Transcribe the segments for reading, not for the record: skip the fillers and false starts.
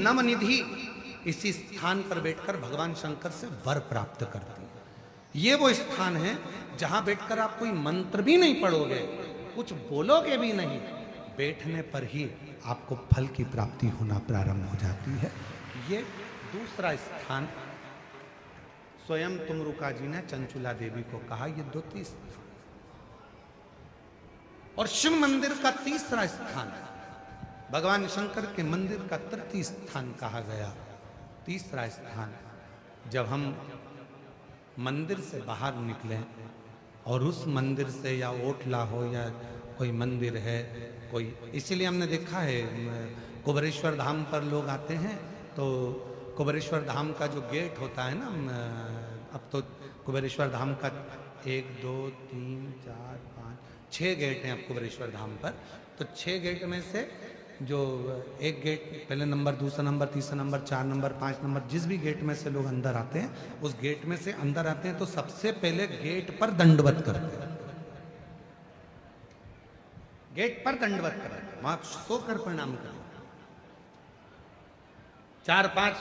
नवनिधि इसी स्थान पर बैठकर भगवान शंकर से वर प्राप्त करती है। ये वो स्थान है जहां बैठकर आप कोई मंत्र भी नहीं पढ़ोगे, कुछ बोलोगे भी नहीं, बैठने पर ही आपको फल की प्राप्ति होना प्रारंभ हो जाती है। ये दूसरा स्थान स्वयं तुमरुका जी ने चंचुला देवी को कहा, ये द्वितीय स्थान। और शिव मंदिर का तीसरा स्थान भगवान शंकर के मंदिर का तृतीय स्थान कहा गया। तीसरा स्थान जब हम मंदिर से बाहर निकले और उस मंदिर से या ओटला हो या कोई मंदिर है कोई, इसीलिए हमने देखा है कुबेरेश्वर धाम पर लोग आते हैं तो कुबेरेश्वर धाम का जो गेट होता है ना, अब तो कुबेरेश्वर धाम का 1 2 3 4 5 6 गेट हैं अब कुबेरेश्वर धाम पर। तो 6 गेट में से जो एक गेट, पहले नंबर, दूसरा नंबर, तीसरा नंबर, 4 नंबर, 5 नंबर, जिस भी गेट में से लोग अंदर आते हैं उस गेट में से अंदर आते हैं तो सबसे पहले गेट पर दंडवत करते हैं। गेट पर दंडवत करें, वहां सोकर प्रणाम करें, 4-5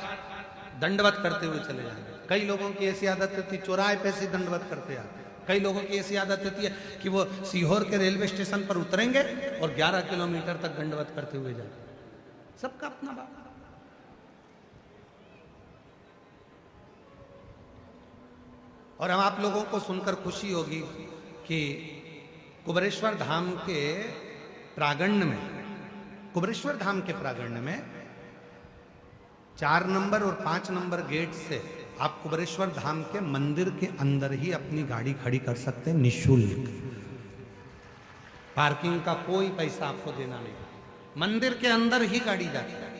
दंडवत करते हुए चले जाएंगे। कई लोगों की ऐसी आदत होती है चौराहे पे से दंडवत करते आते। कई लोगों की ऐसी आदत होती है कि वो सीहोर के रेलवे स्टेशन पर उतरेंगे और 11 किलोमीटर तक दंडवत करते हुए जाएंगे। सबका अपना बात। और हम आप लोगों को सुनकर खुशी होगी कि कुबेरेश्वर धाम के प्रांगण में, कुबेरेश्वर धाम के प्रांगण में 4 नंबर और 5 नंबर गेट से आप कुबेरेश्वर धाम के मंदिर के अंदर ही अपनी गाड़ी खड़ी कर सकते हैं निःशुल्क। पार्किंग का कोई पैसा आपको देना नहीं, मंदिर के अंदर ही गाड़ी जाती है।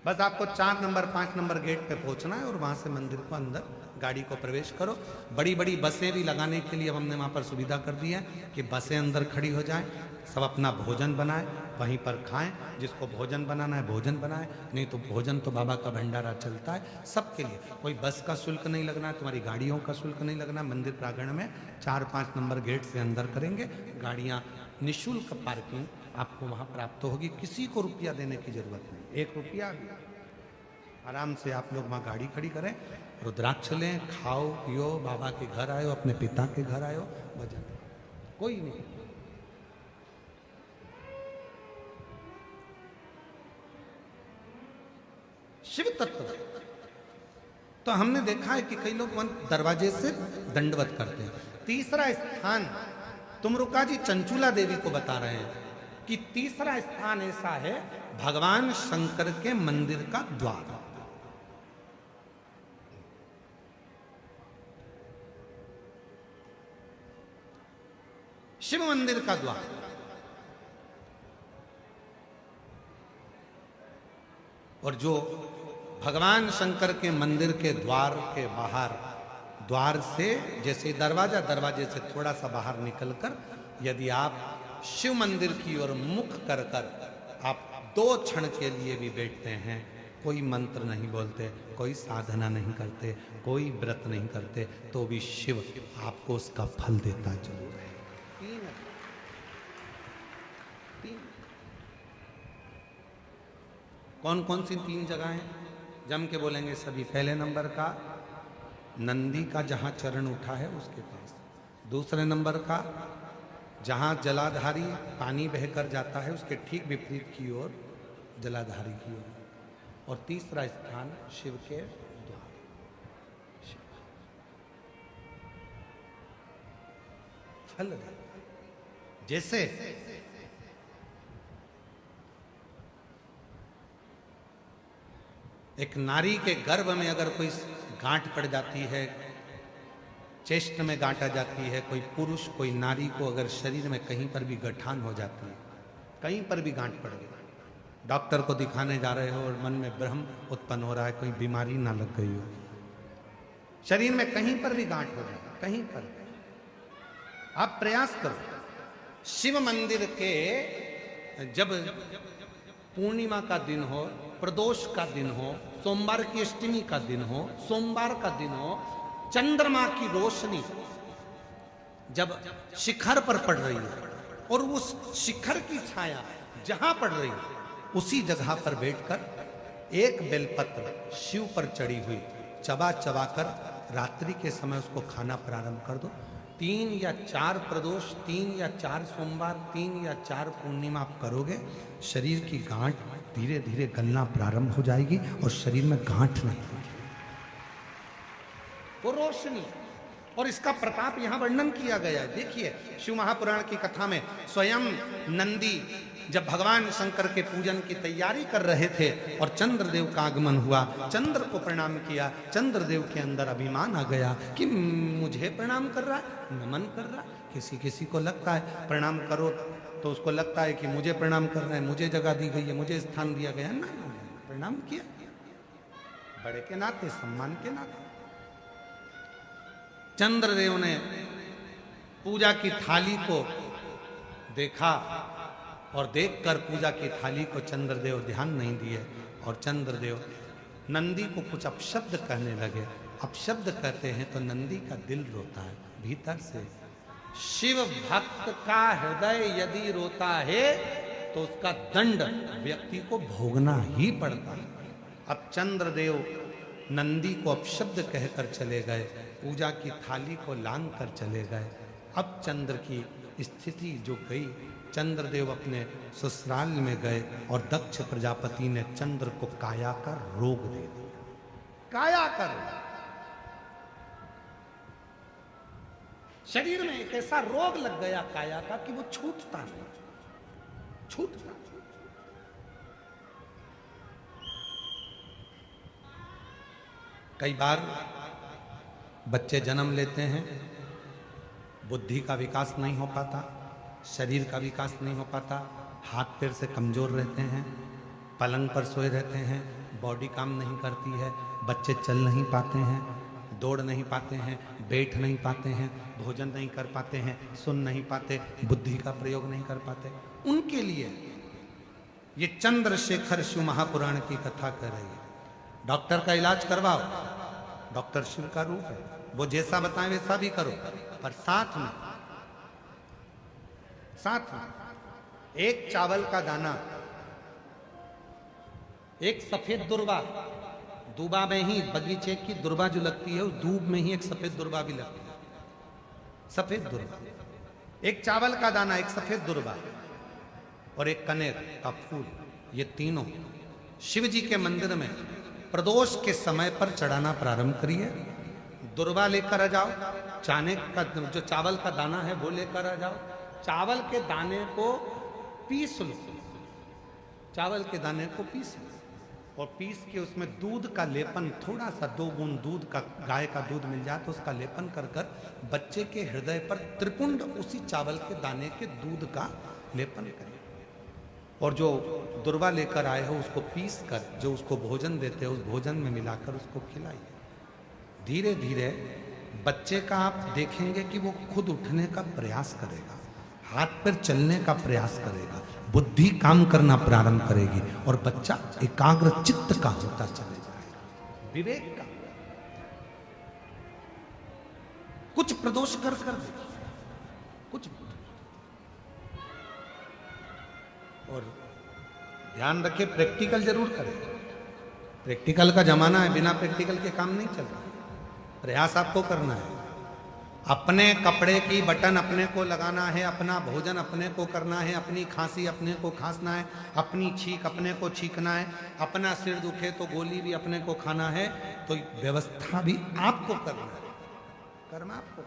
बस आपको 4 नंबर 5 नंबर गेट पे पहुंचना है और वहां से मंदिर को अंदर गाड़ी को प्रवेश करो। बड़ी बड़ी बसें भी लगाने के लिए हमने वहां पर सुविधा कर दी है कि बसें अंदर खड़ी हो जाएं, सब अपना भोजन बनाए, वहीं पर खाएं। जिसको भोजन बनाना है भोजन बनाए, नहीं तो भोजन तो बाबा का भंडारा चलता है सबके लिए। कोई बस का शुल्क नहीं लगना है, तुम्हारी गाड़ियों का शुल्क नहीं लगना। मंदिर प्रांगण में 4-5 नंबर गेट से अंदर करेंगे, गाड़ियाँ निःशुल्क पार्किंग आपको वहाँ प्राप्त होगी। किसी को रुपया देने की जरूरत नहीं, 1 रुपया आराम से आप लोग वहाँ गाड़ी खड़ी करें, रुद्राक्ष लें, खाओ पियो, बाबा के घर आयो, अपने पिता के घर आयो, भजन कोई नहीं। शिव तत्व तो हमने देखा है कि कई लोग दरवाजे से दंडवत करते हैं। तीसरा स्थान तुमरुका जी चंचुला देवी को बता रहे हैं कि तीसरा स्थान ऐसा है भगवान शंकर के मंदिर का द्वार। शिव मंदिर का द्वार। और जो भगवान शंकर के मंदिर के द्वार के बाहर, द्वार से जैसे दरवाजा, दरवाजे से थोड़ा सा बाहर निकलकर यदि आप शिव मंदिर की ओर मुख कर कर आप 2 क्षण के लिए भी बैठते हैं, कोई मंत्र नहीं बोलते, कोई साधना नहीं करते, कोई व्रत नहीं करते, तो भी शिव आपको उसका फल देता जरूर है। 3 कौन कौन सी 3 जगह हैं जम के बोलेंगे सभी। पहले नंबर का नंदी का जहां चरण उठा है उसके पास, दूसरे नंबर का जहां जलाधारी पानी बहकर जाता है उसके ठीक विपरीत की ओर जलाधारी की ओर, और तीसरा स्थान शिव के द्वार। फल जैसे एक नारी के गर्भ में अगर कोई गांठ पड़ जाती है, चेस्ट में गांठ आ जाती है, कोई पुरुष कोई नारी को अगर शरीर में कहीं पर भी गठान हो जाती है, कहीं पर भी गांठ पड़ गई, डॉक्टर को दिखाने जा रहे हो और मन में भ्रम उत्पन्न हो रहा है कोई बीमारी ना लग गई हो, शरीर में कहीं पर भी गांठ हो जाए, कहीं पर आप प्रयास करो। शिव मंदिर के जब पूर्णिमा का दिन हो, प्रदोष का दिन हो, सोमवार की अष्टमी का दिन हो, सोमवार का दिन हो, चंद्रमा की रोशनी जब शिखर पर पड़ रही है और उस शिखर की छाया जहां पड़ रही है उसी जगह पर बैठकर एक बेलपत्र शिव पर चढ़ी हुई चबा चबा कर रात्रि के समय उसको खाना प्रारंभ कर दो। 3 या 4 प्रदोष, 3 या 4 सोमवार, 3 या 4 पूर्णिमा आप करोगे, शरीर की गांठ धीरे धीरे गलना प्रारंभ हो जाएगी और शरीर में गांठ नहीं होगी, वो रोशनी। और इसका प्रताप यहां वर्णन किया गया है। देखिए शिव महापुराण की कथा में स्वयं नंदी जब भगवान शंकर के पूजन की तैयारी कर रहे थे और चंद्रदेव का आगमन हुआ, चंद्र को प्रणाम किया, चंद्रदेव के अंदर अभिमान आ गया कि मुझे प्रणाम कर रहा है, नमन कर रहा है। किसी किसी को लगता है प्रणाम करो तो उसको लगता है कि मुझे प्रणाम करना है, मुझे जगह दी गई है, मुझे स्थान दिया गया है। ना, प्रणाम किया बड़े के नाते, सम्मान के नाते। चंद्रदेव ने पूजा की थाली को देखा और देखकर पूजा की थाली को चंद्रदेव ध्यान नहीं दिए और चंद्रदेव नंदी को कुछ अपशब्द कहने लगे। अपशब्द कहते हैं तो नंदी का दिल रोता है भीतर से। शिव भक्त का हृदय यदि रोता है तो उसका दंड व्यक्ति को भोगना ही पड़ता है। अब चंद्रदेव नंदी को अपशब्द कहकर चले गए, पूजा की थाली को लांग कर चले गए। अब चंद्र की स्थिति जो गई, चंद्रदेव अपने ससुराल में गए और दक्ष प्रजापति ने चंद्र को काया का रोग दे दिया। काया का रोग, शरीर में एक ऐसा रोग लग गया काया का कि वो छूटता नहीं, छूटता। कई बार बच्चे जन्म लेते हैं, बुद्धि का विकास नहीं हो पाता, शरीर का विकास नहीं हो पाता, हाथ पैर से कमजोर रहते हैं, पलंग पर सोए रहते हैं, बॉडी काम नहीं करती है, बच्चे चल नहीं पाते हैं, दौड़ नहीं पाते हैं, बैठ नहीं पाते हैं, भोजन नहीं कर पाते हैं, सुन नहीं पाते, बुद्धि का प्रयोग नहीं कर पाते। उनके लिए ये चंद्रशेखर शिव महापुराण की कथा कर रही है। डॉक्टर का इलाज करवाओ, डॉक्टर शिव का रूप है, वो जैसा बताएं वैसा भी करो, पर साथ में एक चावल का दाना, एक सफेद दुर्वा, दूबा में ही बगीचे की दुर्वा जो लगती है उस दूब में ही एक सफेद दुर्वा भी लगती है, सफेद दुर्वा। एक चावल का दाना, एक सफेद दुर्वा और एक कनेर का फूल, ये तीनों शिव जी के मंदिर में प्रदोष के समय पर चढ़ाना प्रारंभ करिए। दुर्वा लेकर आ जाओ, चाने का जो चावल का दाना है वो लेकर आ जाओ, चावल के दाने को पीस लो, चावल के दाने को पीस लो और पीस के उसमें दूध का लेपन, थोड़ा सा 2 बूंद दूध का, गाय का दूध मिल जाए तो उसका लेपन कर कर बच्चे के हृदय पर त्रिपुंड उसी चावल के दाने के दूध का लेपन करें और जो दुर्वा लेकर आए हो उसको पीस कर जो उसको भोजन देते हो उस भोजन में मिलाकर उसको खिलाइए। धीरे धीरे बच्चे का आप देखेंगे कि वो खुद उठने का प्रयास करेगा, हाथ पैर चलने का प्रयास करेगा, बुद्धि काम करना प्रारंभ करेगी और बच्चा एकाग्र चित्त का होता चले जाएगा, विवेक का। कुछ प्रदोष कर देखिए, कुछ। और ध्यान रखे प्रैक्टिकल जरूर करें, प्रैक्टिकल का जमाना है, बिना प्रैक्टिकल के काम नहीं चलता। प्रयास आपको करना है, अपने कपड़े की बटन अपने को लगाना है, अपना भोजन अपने को करना है, अपनी खांसी अपने को खांसना है, अपनी छींक अपने को छींकना है, अपना सिर दुखे तो गोली भी अपने को खाना है, तो व्यवस्था भी आपको करना है, कर्म आपको।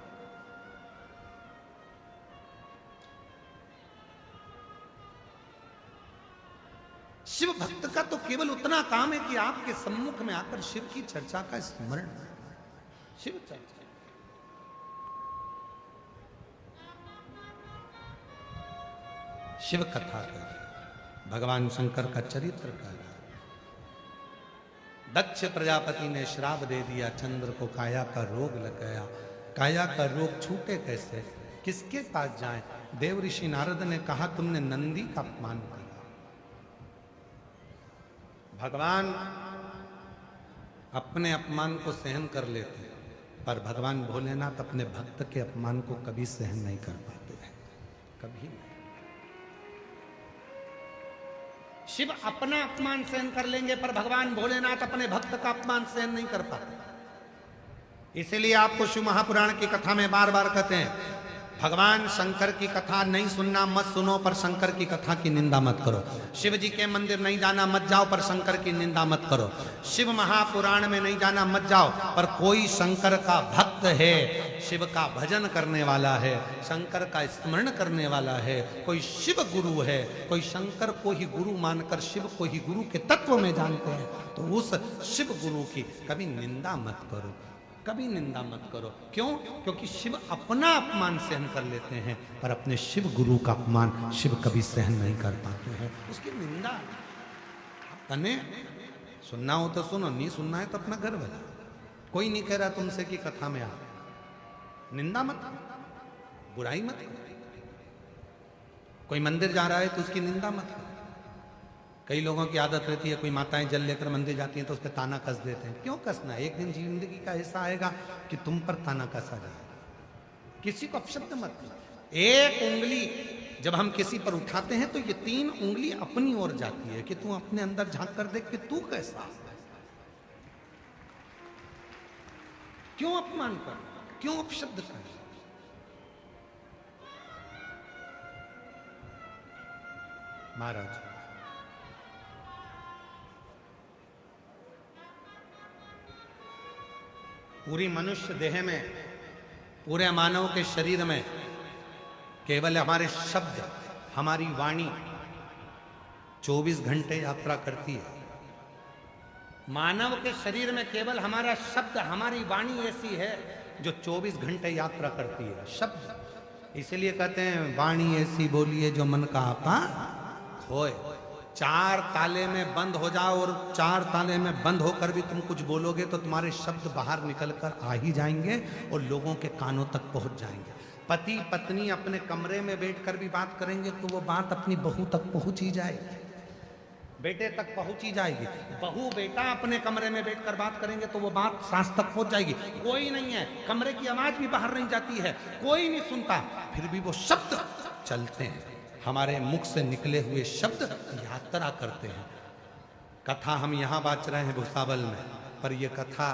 शिव भक्त का तो केवल उतना काम है कि आपके सम्मुख में आकर शिव की चर्चा का स्मरण, शिव चर्चा, शिव कथा कर, भगवान शंकर का चरित्र कर। दक्ष प्रजापति ने श्राप दे दिया, चंद्र को काया का रोग लग गया। काया का रोग छूटे कैसे, किसके पास जाएं? देव ऋषि नारद ने कहा तुमने नंदी का अपमान किया। भगवान अपने अपमान को सहन कर लेते हैं, पर भगवान भोलेनाथ अपने भक्त के अपमान को कभी सहन नहीं कर पाते हैं, कभी नहीं। शिव अपना अपमान सहन कर लेंगे, पर भगवान भोलेनाथ अपने भक्त का अपमान सहन नहीं कर पाते। इसीलिए आपको शिव महापुराण की कथा में बार बार कहते हैं, भगवान शंकर की कथा नहीं सुनना मत सुनो, पर शंकर की कथा की निंदा मत करो। शिव जी के मंदिर नहीं जाना मत जाओ, पर शंकर की निंदा मत करो। शिव महापुराण में नहीं जाना मत जाओ, पर कोई शंकर का भक्त है, शिव का भजन करने वाला है, शंकर का स्मरण करने वाला है, कोई शिव गुरु है, कोई शंकर को ही गुरु मानकर शिव को ही गुरु के तत्व में जानते हैं, तो उस शिव गुरु की कभी निंदा मत करो, कभी निंदा मत करो। क्यों? क्योंकि शिव अपना अपमान सहन कर लेते हैं, पर अपने शिव गुरु का अपमान शिव कभी सहन नहीं कर पाते हैं। उसकी निंदा तने सुनना हो तो सुनो, नहीं सुनना है तो अपना घर बजा। कोई नहीं कह रहा तुमसे कि कथा में आ, निंदा मत, बुराई मत। कोई मंदिर जा रहा है तो उसकी निंदा मत करो। कई लोगों की आदत रहती है, कोई माताएं जल लेकर मंदिर जाती हैं तो उस पर ताना कस देते हैं। क्यों कसना? एक दिन जिंदगी का ऐसा आएगा कि तुम पर ताना कसा जाए। किसी को अपशब्द मत करो। एक उंगली जब हम किसी पर उठाते हैं तो ये 3 उंगली अपनी ओर जाती है कि तू अपने अंदर झांक कर देख कि तू कैसा। क्यों अपमान कर, क्यों अपशब्द कर? महाराज पूरी मनुष्य देह में, पूरे मानव के शरीर में केवल हमारे शब्द, हमारी वाणी 24 घंटे यात्रा करती है। मानव के शरीर में केवल हमारा शब्द, हमारी वाणी ऐसी है जो 24 घंटे यात्रा करती है। शब्द, इसलिए कहते हैं वाणी ऐसी बोलिए जो मन का आपा खोए। 4 ताले में बंद हो जाओ और 4 ताले में बंद होकर भी तुम कुछ बोलोगे तो तुम्हारे शब्द बाहर निकल कर आ ही जाएंगे और लोगों के कानों तक पहुंच जाएंगे। पति पत्नी अपने कमरे में बैठकर भी बात करेंगे तो वो बात अपनी बहू तक पहुंच ही जाएगी, बेटे तक पहुंच ही जाएगी। बहू बेटा अपने कमरे में बैठकर बात करेंगे तो वो बात सास तक पहुंच जाएगी। कोई नहीं है, कमरे की आवाज भी बाहर नहीं जाती है, कोई नहीं सुनता, फिर भी वो शब्द चलते हैं। हमारे मुख से निकले हुए शब्द यात्रा करते हैं। कथा हम यहाँ बाँच रहे हैं भुसावल में, पर यह कथा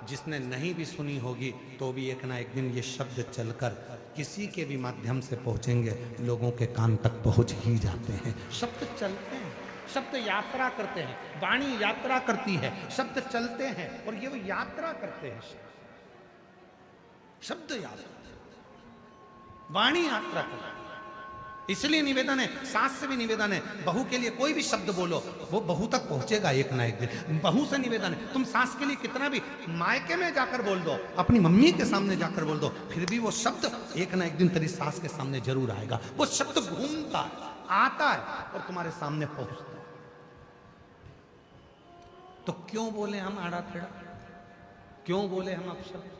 जिसने नहीं भी सुनी होगी तो भी एक ना एक दिन ये शब्द चलकर किसी के भी माध्यम से पहुँचेंगे, लोगों के कान तक पहुँच ही जाते हैं। शब्द चलते हैं, शब्द यात्रा करते हैं, वाणी यात्रा करती है, शब्द चलते हैं और ये वो यात्रा करते हैं। शब्द यात्रा, वाणी यात्रा करती है। इसलिए निवेदन है, सास से भी निवेदन है, बहू के लिए कोई भी शब्द बोलो वो बहू तक पहुंचेगा एक ना एक दिन। बहू से निवेदन है, तुम सास के लिए कितना भी मायके में जाकर बोल दो, अपनी मम्मी के सामने जाकर बोल दो, फिर भी वो शब्द एक ना एक दिन तेरी सास के सामने जरूर आएगा। वो शब्द घूमता है, आता है और तुम्हारे सामने पहुंचता है। तो क्यों बोले हम आड़ा टेढ़ा, क्यों बोले हम अपशब्द?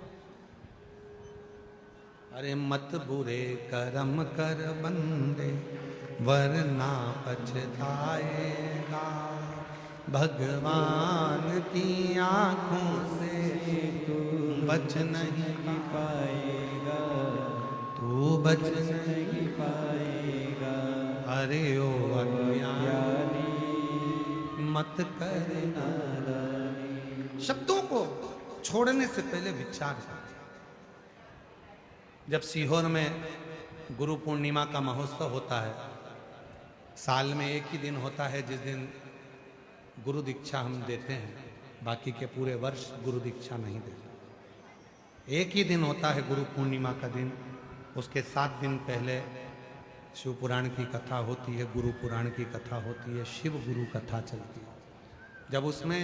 अरे मत बुरे कर्म कर बंदे वरना पछताएगा, भगवान की आंखों से तू बच नहीं पाएगा, तू बच नहीं पाएगा। अरे ओ अज्ञानी मत करना। शब्दों को छोड़ने से पहले विचार कर। जब सीहोर में गुरु पूर्णिमा का महोत्सव होता है, साल में एक ही दिन होता है जिस दिन गुरु दीक्षा हम देते हैं, बाकी के पूरे वर्ष गुरु दीक्षा नहीं देते। एक ही दिन होता है गुरु पूर्णिमा का दिन, उसके 7 दिन पहले शिव पुराण की कथा होती है, गुरु पुराण की कथा होती है, शिव गुरु कथा चलती है। जब उसमें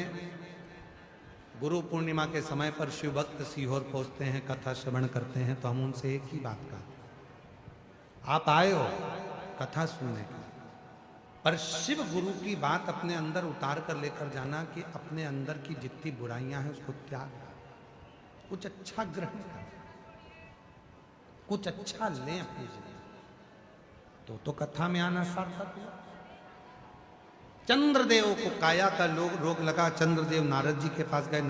गुरु पूर्णिमा के समय पर शिव भक्त सीहोर पहुंचते हैं, कथा श्रवण करते हैं, तो हम उनसे एक ही बात कहते, आप आए हो कथा सुनने के, पर शिव गुरु की बात अपने अंदर उतार कर लेकर जाना कि अपने अंदर की जितनी बुराइयां हैं उसको त्याग, कुछ अच्छा ग्रहण कर, कुछ अच्छा लें अपनी जिंदगी। तो कथा में आना सार्थक हुआ। चंद्रदेव को काया का रोग लगा, चंद्रदेव नारद जी के पास गए।